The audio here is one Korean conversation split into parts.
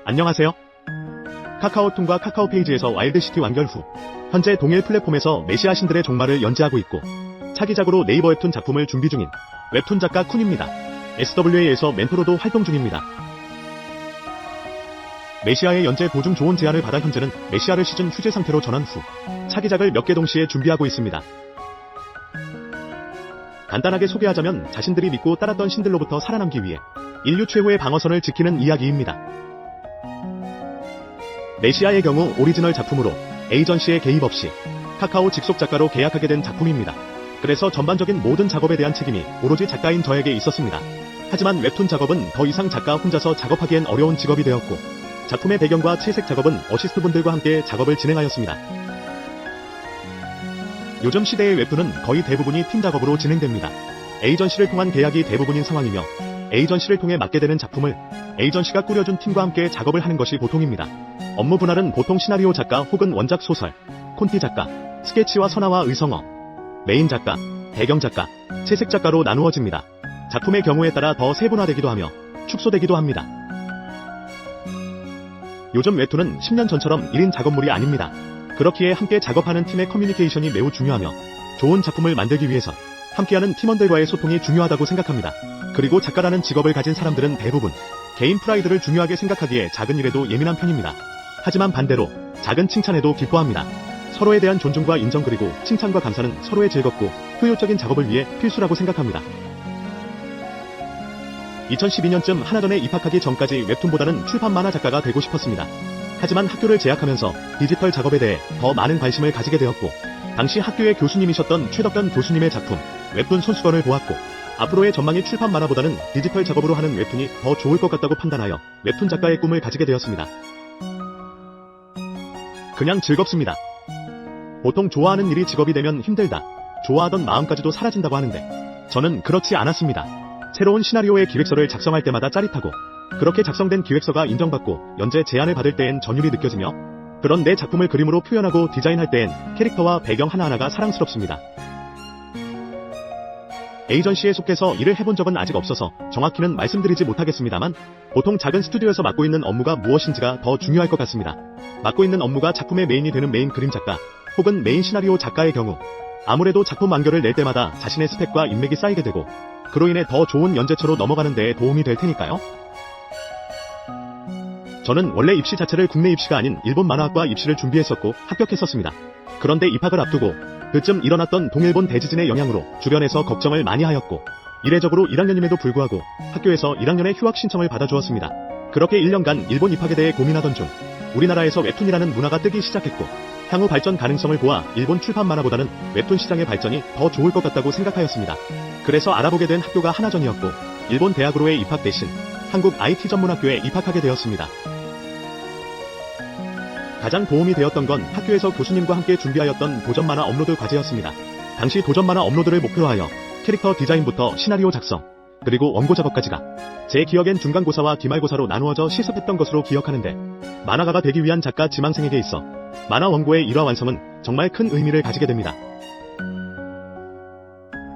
안녕하세요. 카카오톡과 카카오페이지에서 와일드시티 완결 후 현재 동일 플랫폼에서 메시아 신들의 종말을 연재하고 있고 차기작으로 네이버 웹툰 작품을 준비 중인 웹툰 작가 쿤입니다. SWA에서 멘토로도 활동 중입니다. 메시아의 연재 도중 좋은 제안을 받아 현재는 메시아를 시즌 휴재 상태로 전환 후 차기작을 몇 개 동시에 준비하고 있습니다. 간단하게 소개하자면 자신들이 믿고 따랐던 신들로부터 살아남기 위해 인류 최후의 방어선을 지키는 이야기입니다. 메시아의 경우 오리지널 작품으로 에이전시의 개입 없이 카카오 직속 작가로 계약하게 된 작품입니다. 그래서 전반적인 모든 작업에 대한 책임이 오로지 작가인 저에게 있었습니다. 하지만 웹툰 작업은 더 이상 작가 혼자서 작업하기엔 어려운 직업이 되었고 작품의 배경과 채색 작업은 어시스트분들과 함께 작업을 진행하였습니다. 요즘 시대의 웹툰은 거의 대부분이 팀 작업으로 진행됩니다. 에이전시를 통한 계약이 대부분인 상황이며 에이전시를 통해 맡게 되는 작품을 에이전시가 꾸려준 팀과 함께 작업을 하는 것이 보통입니다. 업무 분할은 보통 시나리오 작가 혹은 원작 소설, 콘티 작가, 스케치와 선화와 의성어, 메인 작가, 배경 작가, 채색 작가로 나누어집니다. 작품의 경우에 따라 더 세분화되기도 하며 축소되기도 합니다. 요즘 웹툰은 10년 전처럼 1인 작업물이 아닙니다. 그렇기에 함께 작업하는 팀의 커뮤니케이션이 매우 중요하며 좋은 작품을 만들기 위해서 함께하는 팀원들과의 소통이 중요하다고 생각합니다. 그리고 작가라는 직업을 가진 사람들은 대부분 개인 프라이드를 중요하게 생각하기에 작은 일에도 예민한 편입니다. 하지만 반대로 작은 칭찬에도 기뻐합니다. 서로에 대한 존중과 인정 그리고 칭찬과 감사는 서로의 즐겁고 효율적인 작업을 위해 필수라고 생각합니다. 2012년쯤 하나전에 입학하기 전까지 웹툰보다는 출판 만화 작가가 되고 싶었습니다. 하지만 학교를 재학하면서 디지털 작업에 대해 더 많은 관심을 가지게 되었고 당시 학교의 교수님이셨던 최덕변 교수님의 작품 웹툰 손수건을 보았고 앞으로의 전망이 출판 만화보다는 디지털 작업으로 하는 웹툰이 더 좋을 것 같다고 판단하여 웹툰 작가의 꿈을 가지게 되었습니다. 그냥 즐겁습니다. 보통 좋아하는 일이 직업이 되면 힘들다, 좋아하던 마음까지도 사라진다고 하는데 저는 그렇지 않았습니다. 새로운 시나리오의 기획서를 작성할 때마다 짜릿하고 그렇게 작성된 기획서가 인정받고 연재 제안을 받을 때엔 전율이 느껴지며 그런 내 작품을 그림으로 표현하고 디자인할 때엔 캐릭터와 배경 하나하나가 사랑스럽습니다. 에이전시에 속해서 일을 해본 적은 아직 없어서 정확히는 말씀드리지 못하겠습니다만 보통 작은 스튜디오에서 맡고 있는 업무가 무엇인지가 더 중요할 것 같습니다. 맡고 있는 업무가 작품의 메인이 되는 메인 그림 작가 혹은 메인 시나리오 작가의 경우 아무래도 작품 완결을 낼 때마다 자신의 스펙과 인맥이 쌓이게 되고 그로 인해 더 좋은 연재처로 넘어가는 데에 도움이 될 테니까요. 저는 원래 입시 자체를 국내 입시가 아닌 일본 만화학과 입시를 준비했었고 합격했었습니다. 그런데 입학을 앞두고 그쯤 일어났던 동일본 대지진의 영향으로 주변에서 걱정을 많이 하였고 이례적으로 1학년임에도 불구하고 학교에서 1학년의 휴학 신청을 받아주었습니다. 그렇게 1년간 일본 입학에 대해 고민하던 중 우리나라에서 웹툰이라는 문화가 뜨기 시작했고 향후 발전 가능성을 보아 일본 출판 만화보다는 웹툰 시장의 발전이 더 좋을 것 같다고 생각하였습니다. 그래서 알아보게 된 학교가 하나전이었고 일본 대학으로의 입학 대신 한국 IT 전문학교에 입학하게 되었습니다. 가장 도움이 되었던 건 학교에서 교수님과 함께 준비하였던 도전 만화 업로드 과제였습니다. 당시 도전 만화 업로드를 목표로 하여 캐릭터 디자인부터 시나리오 작성, 그리고 원고 작업까지가 제 기억엔 중간고사와 기말고사로 나누어져 실습했던 것으로 기억하는데 만화가가 되기 위한 작가 지망생에게 있어 만화 원고의 일화 완성은 정말 큰 의미를 가지게 됩니다.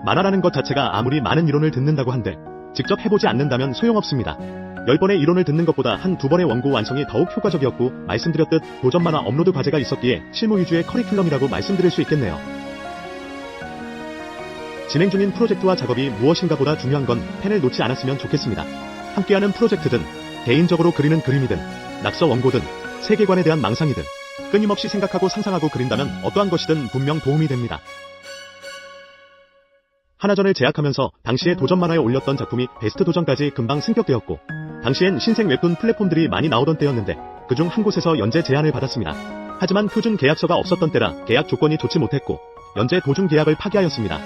만화라는 것 자체가 아무리 많은 이론을 듣는다고 한들 직접 해보지 않는다면 소용없습니다. 10번의 이론을 듣는 것보다 한 2번의 원고 완성이 더욱 효과적이었고 말씀드렸듯 도전 만화 업로드 과제가 있었기에 실무 위주의 커리큘럼이라고 말씀드릴 수 있겠네요. 진행 중인 프로젝트와 작업이 무엇인가 보다 중요한 건 펜을 놓지 않았으면 좋겠습니다. 함께하는 프로젝트든 개인적으로 그리는 그림이든 낙서 원고든 세계관에 대한 망상이든 끊임없이 생각하고 상상하고 그린다면 어떠한 것이든 분명 도움이 됩니다. 하나전을 제약하면서 당시에 도전 만화에 올렸던 작품이 베스트 도전까지 금방 승격되었고 당시엔 신생 웹툰 플랫폼들이 많이 나오던 때였는데 그중 한 곳에서 연재 제안을 받았습니다. 하지만 표준 계약서가 없었던 때라 계약 조건이 좋지 못했고 연재 도중 계약을 파기하였습니다.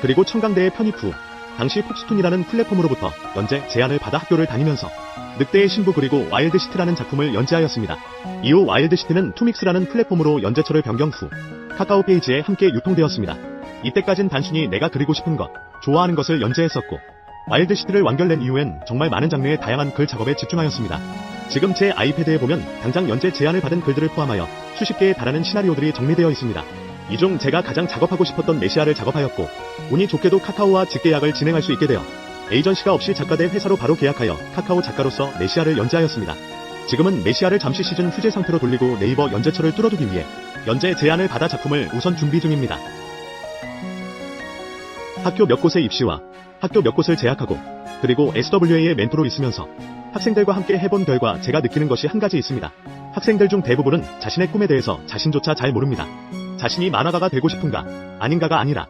그리고 청강대에 편입 후 당시 폭스툰이라는 플랫폼으로부터 연재 제안을 받아 학교를 다니면서 늑대의 신부 그리고 와일드시티라는 작품을 연재하였습니다. 이후 와일드시티는 투믹스라는 플랫폼으로 연재처를 변경 후 카카오 페이지에 함께 유통되었습니다. 이때까진 단순히 내가 그리고 싶은 것, 좋아하는 것을 연재했었고 와일드시티를 완결낸 이후엔 정말 많은 장르의 다양한 글 작업에 집중하였습니다. 지금 제 아이패드에 보면 당장 연재 제안을 받은 글들을 포함하여 수십 개에 달하는 시나리오들이 정리되어 있습니다. 이 중 제가 가장 작업하고 싶었던 메시아를 작업하였고 운이 좋게도 카카오와 직계약을 진행할 수 있게 되어 에이전시가 없이 작가대 회사로 바로 계약하여 카카오 작가로서 메시아를 연재하였습니다. 지금은 메시아를 잠시 시즌 휴재 상태로 돌리고 네이버 연재처를 뚫어두기 위해 연재 제안을 받아 작품을 우선 준비 중입니다. 학교 몇 곳에 입시와 학교 몇 곳을 재학하고 그리고 SWA의 멘토로 있으면서 학생들과 함께 해본 결과 제가 느끼는 것이 한 가지 있습니다. 학생들 중 대부분은 자신의 꿈에 대해서 자신조차 잘 모릅니다. 자신이 만화가가 되고 싶은가 아닌가가 아니라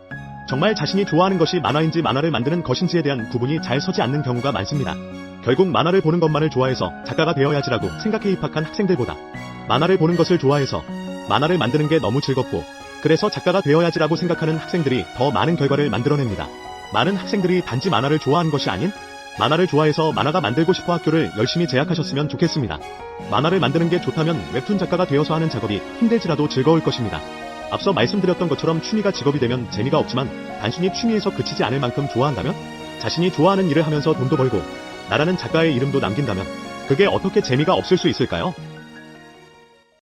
정말 자신이 좋아하는 것이 만화인지 만화를 만드는 것인지에 대한 구분이 잘 서지 않는 경우가 많습니다. 결국 만화를 보는 것만을 좋아해서 작가가 되어야지라고 생각해 입학한 학생들보다 만화를 보는 것을 좋아해서 만화를 만드는 게 너무 즐겁고 그래서 작가가 되어야지라고 생각하는 학생들이 더 많은 결과를 만들어냅니다. 많은 학생들이 단지 만화를 좋아하는 것이 아닌 만화를 좋아해서 만화가 만들고 싶어 학교를 열심히 재학하셨으면 좋겠습니다. 만화를 만드는 게 좋다면 웹툰 작가가 되어서 하는 작업이 힘들지라도 즐거울 것입니다. 앞서 말씀드렸던 것처럼 취미가 직업이 되면 재미가 없지만 단순히 취미에서 그치지 않을 만큼 좋아한다면 자신이 좋아하는 일을 하면서 돈도 벌고 나라는 작가의 이름도 남긴다면 그게 어떻게 재미가 없을 수 있을까요?